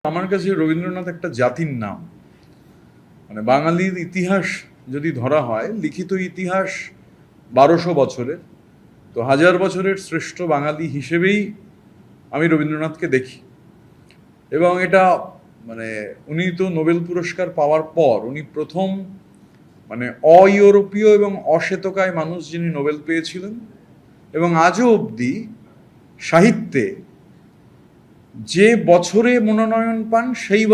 আমার কাছে রবীন্দ্রনাথ একটা জাতির নাম। মানে বাঙালির ইতিহাস যদি ধরা হয়, লিখিত ইতিহাস 1200 বছরের, তো 1000 বছরের শ্রেষ্ঠ বাঙালি হিসেবেই আমি রবীন্দ্রনাথকে দেখি। এবং এটা মানে উনি তো নোবেল পুরস্কার পাওয়ার পর উনি প্রথম মানে অইউরোপীয় এবং অশ্বেতকায় মানুষ যিনি নোবেল পেয়েছিলেন। এবং আজও অবধি সাহিত্যে যে বছরে মনোনয়ন পান সেই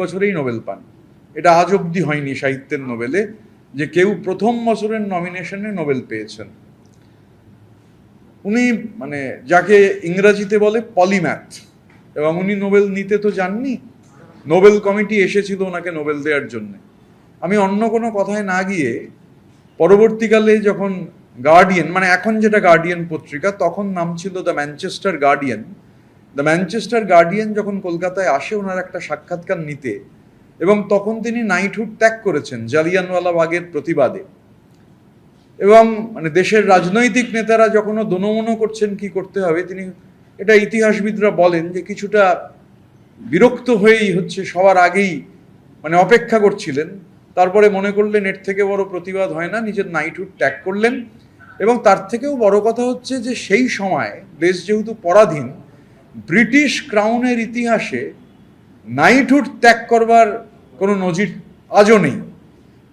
বছরেই নোবেল পান। এটা আজ অবধি হয়নি সাহিত্যের নোবেলে যে কেউ প্রথম বছরের নমিনেশনে নোবেল পেয়েছেন। উনি মানে যাকে ইংরেজিতে বলে পলিম্যাথ, এবং উনি নোবেল নিতে তো যাননি, নোবেল কমিটি এসেছিল ওনাকে নোবেল দেওয়ার জন্য। আমি অন্য কোনো কথায় না গিয়ে পরবর্তীকালে যখন গার্ডিয়ান, মানে এখন যেটা গার্ডিয়ান পত্রিকা, তখন নাম ছিল the Manchester guardian, the Manchester guardian যখন কলকাতায় আসে ওনার একটা সাক্ষাৎকার নিতে, এবং তখন তিনি নাইটহুড ত্যাগ করেছেন জালিয়ানওয়ালাবাগের প্রতিবাদে। এবং মানে দেশের রাজনৈতিক নেতারা যখন দোনমনো করছেন কি করতে হবে, তিনি এটা ইতিহাসবিদরা বলেন যে কিছুটা বিরক্ত হয়েই হচ্ছে সবার আগেই মানে অপেক্ষা করছিলেন। তারপরে মনে করলেন এর থেকে বড় প্রতিবাদ হয় না, নিজের নাইটহুড ত্যাগ করলেন। এবং তার থেকেও বড় কথা হচ্ছে যে সেই সময় দেশ যেহেতু পরাধীন, ব্রিটিশ ক্রাউনের ইতিহাসে নাইটহুড ত্যাগ করবার কোনো নজির আজও নেই।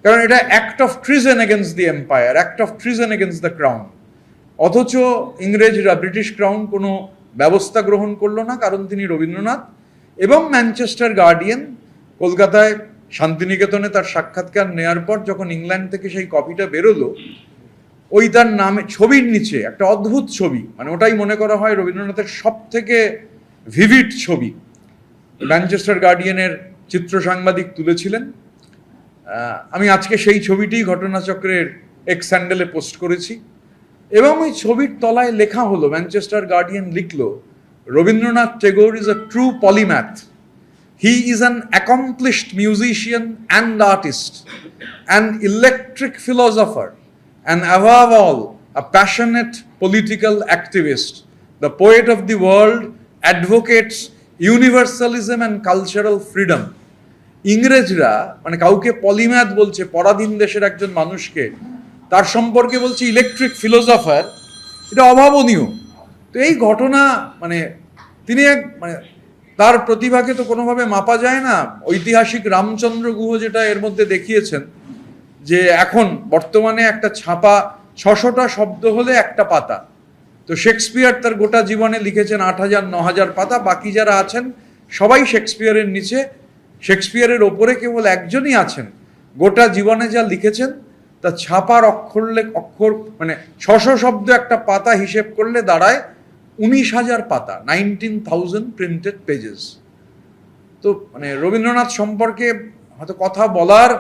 কারণ এটা act of treason against the empire, act of treason against the crown. অথচ ইংরেজরা, ব্রিটিশ ক্রাউন কোনো ব্যবস্থা গ্রহণ করলো না, কারণ তিনি রবীন্দ্রনাথ। এবং ম্যানচেস্টার গার্ডিয়ান কলকাতায় শান্তিনিকেতনে তার সাক্ষাৎকার নেয়ার পর যখন ইংল্যান্ড থেকে সেই কপিটা বেরোলো, ওই তার নামে ছবির নিচে একটা অদ্ভুত ছবি, মানে ওটাই মনে করা হয় রবীন্দ্রনাথের সব থেকে ভিভিড ছবি, ম্যানচেস্টার গার্ডিয়ানের চিত্র সাংবাদিক তুলেছিলেন। আমি আজকে সেই ছবিটি ঘটনাচক্রের এক্স হ্যান্ডেলে পোস্ট করেছি। এবং ওই ছবির তলায় লেখা হলো, ম্যানচেস্টার গার্ডিয়ান লিখলো, Rabindranath Tagore is a true polymath. He is an accomplished musician and artist, an electric philosopher, and above all, a passionate political activist. The poet of the world advocates universalism and cultural freedom. ইংরেজরা মানে কাউকে polymath বলছে, পরাধীন দেশের একজন মানুষকে, তার সম্পর্কে বলছে ইলেকট্রিক ফিলোসফার। এটা অভাবনীয়। তো এই ঘটনা মানে তিনি মানে তার প্রতিভাকে তো কোনোভাবে মাপা যায় না। ঐতিহাসিক রামচন্দ্র গুহ যেটা এর মধ্যে দেখিয়েছেন যে এখন বর্তমানে একটা ছাপা 600টা শব্দ হলে একটা পাতা, তো শেক্সপিয়ার তার গোটা জীবনে লিখেছেন 8000-9000 পাতা। বাকি যারা আছেন সবাই শেক্সপিয়ারের নিচে, শেক্সপিয়ারের ওপরে কেবল একজনই আছেন গোটা জীবনে যা লিখেছেন তা ছাপার অক্ষর মানে 600 শব্দ একটা পাতা হিসেব করলে দাঁড়ায় 19,000 পাতা, 19,000 প্রিন্টেড পেজেস। তো মানে রবীন্দ্রনাথ সম্পর্কে হয়তো কথা বলার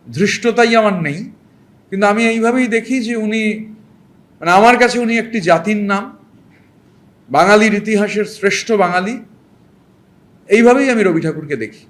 ধৃষ্টতাই আমার নেই, কিন্তু আমি এইভাবেই দেখি যে উনি মানে আমার কাছে উনি একটি জাতির নাম, বাঙালির ইতিহাসের শ্রেষ্ঠ বাঙালি। এইভাবেই আমি রবি ঠাকুরকে দেখি।